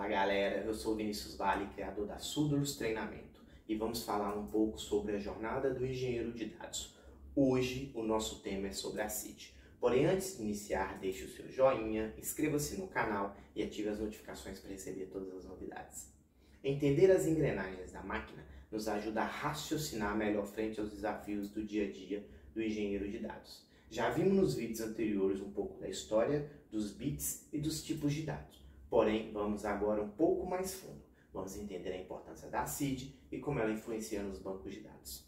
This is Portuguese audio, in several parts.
Fala galera, eu sou o Vinícius Vale, criador da Súdulos Treinamento, e vamos falar um pouco sobre a jornada do engenheiro de dados. Hoje o nosso tema é sobre a CID. Porém, antes de iniciar, deixe o seu joinha, inscreva-se no canal e ative as notificações para receber todas as novidades. Entender as engrenagens da máquina nos ajuda a raciocinar melhor frente aos desafios do dia a dia do engenheiro de dados. Já vimos nos vídeos anteriores um pouco da história dos bits e dos tipos de dados. Porém, vamos agora um pouco mais fundo. Vamos entender a importância da CID e como ela influencia nos bancos de dados.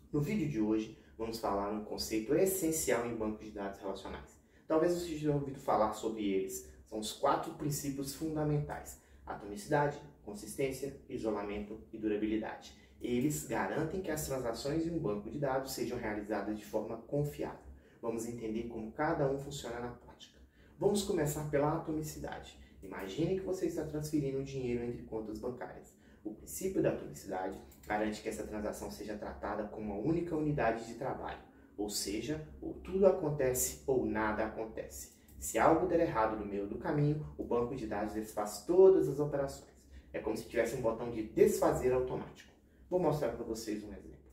No vídeo de hoje, vamos falar um conceito essencial em bancos de dados relacionais. Talvez você já tenha ouvido falar sobre eles. São os 4 princípios fundamentais: atomicidade, consistência, isolamento e durabilidade. Eles garantem que as transações em um banco de dados sejam realizadas de forma confiável. Vamos entender como cada um funciona na prática. Vamos começar pela atomicidade. Imagine que você está transferindo dinheiro entre contas bancárias. O princípio da atomicidade garante que essa transação seja tratada como uma única unidade de trabalho, ou seja, ou tudo acontece ou nada acontece. Se algo der errado no meio do caminho, o banco de dados desfaz todas as operações. É como se tivesse um botão de desfazer automático. Vou mostrar para vocês um exemplo.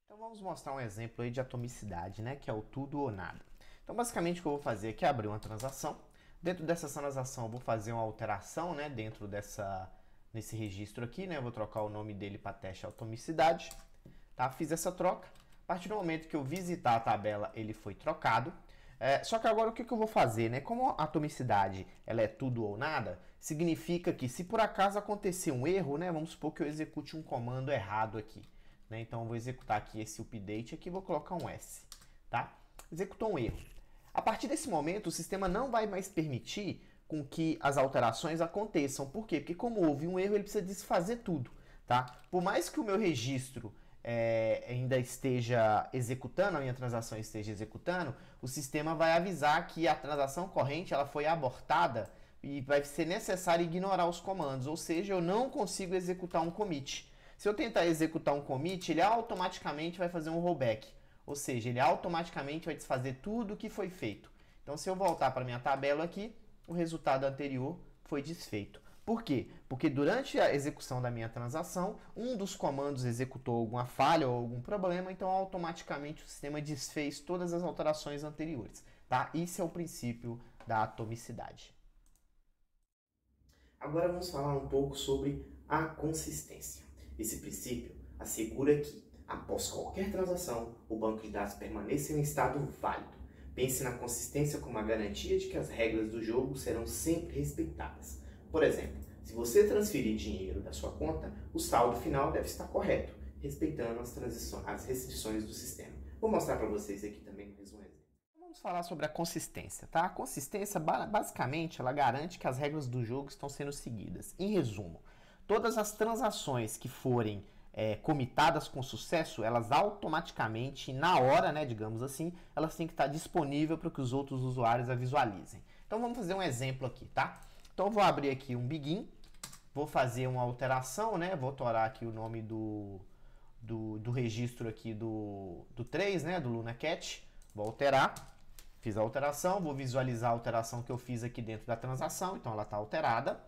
Então vamos mostrar um exemplo aí de atomicidade, né, que é o tudo ou nada. Então basicamente o que eu vou fazer aqui é abrir uma transação. Dentro dessa transação eu vou fazer uma alteração, né, dentro nesse registro aqui, né, eu vou trocar o nome dele para teste atomicidade, tá? Fiz essa troca. A partir do momento que eu visitar a tabela, ele foi trocado. Só que agora o que eu vou fazer, né? Como a atomicidade ela é tudo ou nada, significa que se por acaso acontecer um erro, né, vamos supor que eu execute um comando errado aqui, né? Então eu vou executar aqui esse update aqui, vou colocar um S, tá? Executou um erro. A partir desse momento, o sistema não vai mais permitir com que as alterações aconteçam. Por quê? Porque como houve um erro, ele precisa desfazer tudo, tá? Por mais que o meu registro ainda esteja executando, a minha transação esteja executando, o sistema vai avisar que a transação corrente ela foi abortada e vai ser necessário ignorar os comandos, ou seja, eu não consigo executar um commit. Se eu tentar executar um commit, ele automaticamente vai fazer um rollback. Ou seja, ele automaticamente vai desfazer tudo o que foi feito. Então, se eu voltar para a minha tabela aqui, o resultado anterior foi desfeito. Por quê? Porque durante a execução da minha transação, um dos comandos executou alguma falha ou algum problema, então automaticamente o sistema desfez todas as alterações anteriores. Tá? Esse é o princípio da atomicidade. Agora vamos falar um pouco sobre a consistência. Esse princípio assegura que, após qualquer transação, o banco de dados permaneça em um estado válido. Pense na consistência como a garantia de que as regras do jogo serão sempre respeitadas. Por exemplo, se você transferir dinheiro da sua conta, o saldo final deve estar correto, respeitando as restrições do sistema. Vou mostrar para vocês aqui também mais um exemplo. Vamos falar sobre a consistência, tá? A consistência, basicamente, ela garante que as regras do jogo estão sendo seguidas. Em resumo, todas as transações que forem comitadas com sucesso, elas automaticamente, na hora, né, digamos assim, elas têm que estar disponíveis para que os outros usuários a visualizem. Então vamos fazer um exemplo aqui, tá? Então eu vou abrir aqui um begin, vou fazer uma alteração, né? Vou torar aqui o nome do registro aqui do 3, né? Do LunaCat. Vou alterar, fiz a alteração, vou visualizar a alteração que eu fiz aqui dentro da transação, então ela está alterada.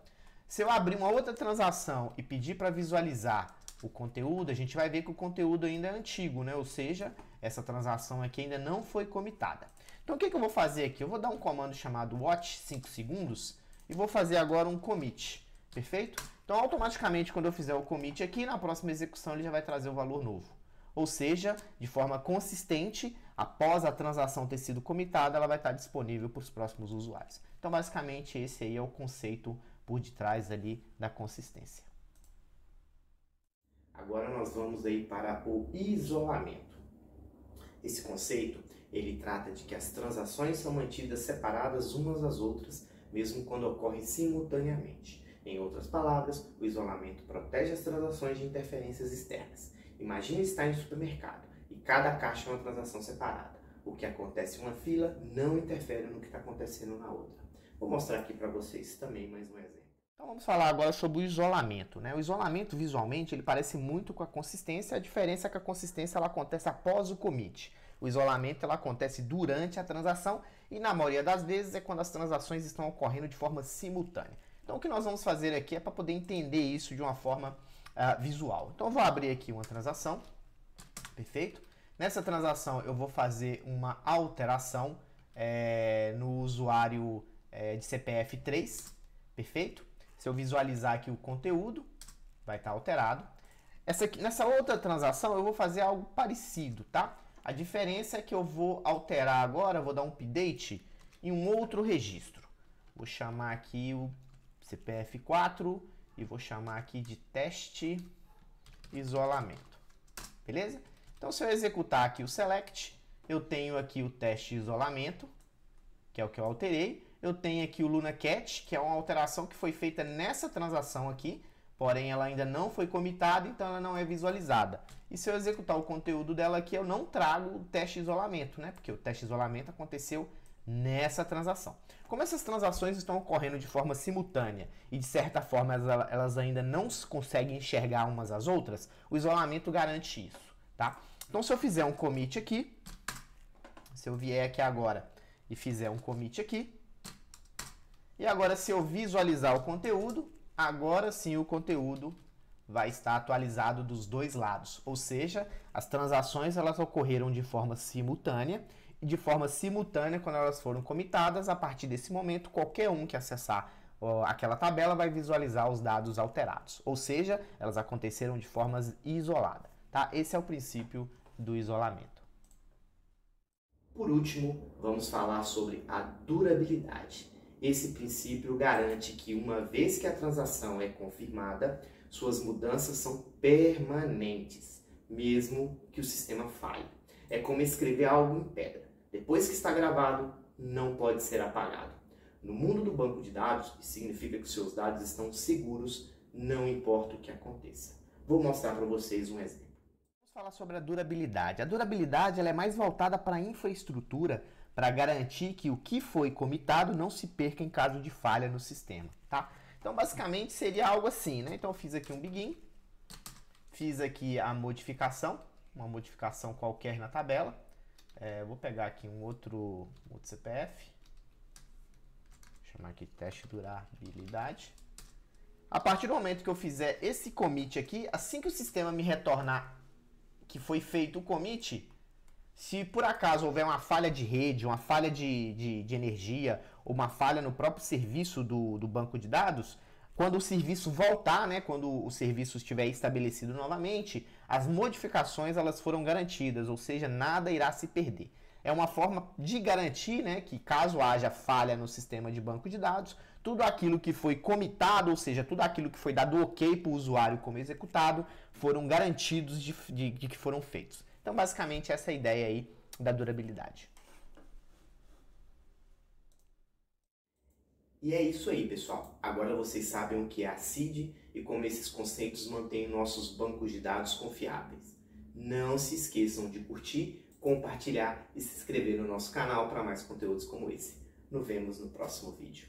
Se eu abrir uma outra transação e pedir para visualizar o conteúdo, a gente vai ver que o conteúdo ainda é antigo, né? Ou seja, essa transação aqui ainda não foi comitada. Então o que eu vou fazer aqui? Eu vou dar um comando chamado watch 5 segundos e vou fazer agora um commit, perfeito? Então automaticamente quando eu fizer o commit aqui, na próxima execução ele já vai trazer o valor novo. Ou seja, de forma consistente, após a transação ter sido comitada, ela vai estar disponível para os próximos usuários. Então basicamente esse aí é o conceito por detrás ali da consistência. Agora nós vamos aí para o isolamento. Esse conceito, ele trata de que as transações são mantidas separadas umas das outras, mesmo quando ocorrem simultaneamente. Em outras palavras, o isolamento protege as transações de interferências externas. Imagine estar em um supermercado e cada caixa é uma transação separada. O que acontece em uma fila não interfere no que está acontecendo na outra. Vou mostrar aqui para vocês também mais um exemplo. Então vamos falar agora sobre o isolamento, né? O isolamento visualmente ele parece muito com a consistência, a diferença é que a consistência ela acontece após o commit. O isolamento ela acontece durante a transação e na maioria das vezes é quando as transações estão ocorrendo de forma simultânea. Então o que nós vamos fazer aqui é para poder entender isso de uma forma visual. Então eu vou abrir aqui uma transação, perfeito? Nessa transação eu vou fazer uma alteração no usuário de CPF 3, perfeito? Se eu visualizar aqui o conteúdo, vai estar alterado. Nessa outra transação eu vou fazer algo parecido, tá? A diferença é que eu vou alterar agora, vou dar um update em um outro registro. Vou chamar aqui o CPF 4 e vou chamar aqui de teste isolamento, beleza? Então se eu executar aqui o select, eu tenho aqui o teste isolamento, que é o que eu alterei. Eu tenho aqui o LunaCat, que é uma alteração que foi feita nessa transação aqui, porém ela ainda não foi comitada, então ela não é visualizada. E se eu executar o conteúdo dela aqui, eu não trago o teste isolamento, né? Porque o teste isolamento aconteceu nessa transação. Como essas transações estão ocorrendo de forma simultânea e de certa forma elas ainda não conseguem enxergar umas às outras, o isolamento garante isso, tá? Então se eu fizer um commit aqui, se eu vier aqui agora e fizer um commit aqui, e agora se eu visualizar o conteúdo, agora sim o conteúdo vai estar atualizado dos dois lados, ou seja, as transações elas ocorreram de forma simultânea, e de forma simultânea, quando elas foram comitadas, a partir desse momento, qualquer um que acessar aquela tabela vai visualizar os dados alterados, ou seja, elas aconteceram de forma isolada, tá? Esse é o princípio do isolamento. Por último, vamos falar sobre a durabilidade. Esse princípio garante que uma vez que a transação é confirmada, suas mudanças são permanentes, mesmo que o sistema falhe. É como escrever algo em pedra. Depois que está gravado, não pode ser apagado. No mundo do banco de dados, isso significa que seus dados estão seguros, não importa o que aconteça. Vou mostrar para vocês um exemplo. Vamos falar sobre a durabilidade. A durabilidade ela é mais voltada para a infraestrutura, para garantir que o que foi comitado não se perca em caso de falha no sistema, tá? Então, basicamente, seria algo assim, né? Então, eu fiz aqui um begin, fiz aqui a modificação, uma modificação qualquer na tabela. Vou pegar aqui um outro CPF, vou chamar aqui teste durabilidade. A partir do momento que eu fizer esse commit aqui, assim que o sistema me retornar que foi feito o commit, se por acaso houver uma falha de rede, uma falha de energia, ou uma falha no próprio serviço do banco de dados, quando o serviço voltar, né, quando o serviço estiver estabelecido novamente, as modificações elas foram garantidas, ou seja, nada irá se perder. É uma forma de garantir, né, que caso haja falha no sistema de banco de dados, tudo aquilo que foi comitado, ou seja, tudo aquilo que foi dado ok para o usuário como executado, foram garantidos de que foram feitos. Então, basicamente, essa é a ideia aí da durabilidade. E é isso aí, pessoal. Agora vocês sabem o que é a CID e como esses conceitos mantêm nossos bancos de dados confiáveis. Não se esqueçam de curtir, compartilhar e se inscrever no nosso canal para mais conteúdos como esse. Nos vemos no próximo vídeo.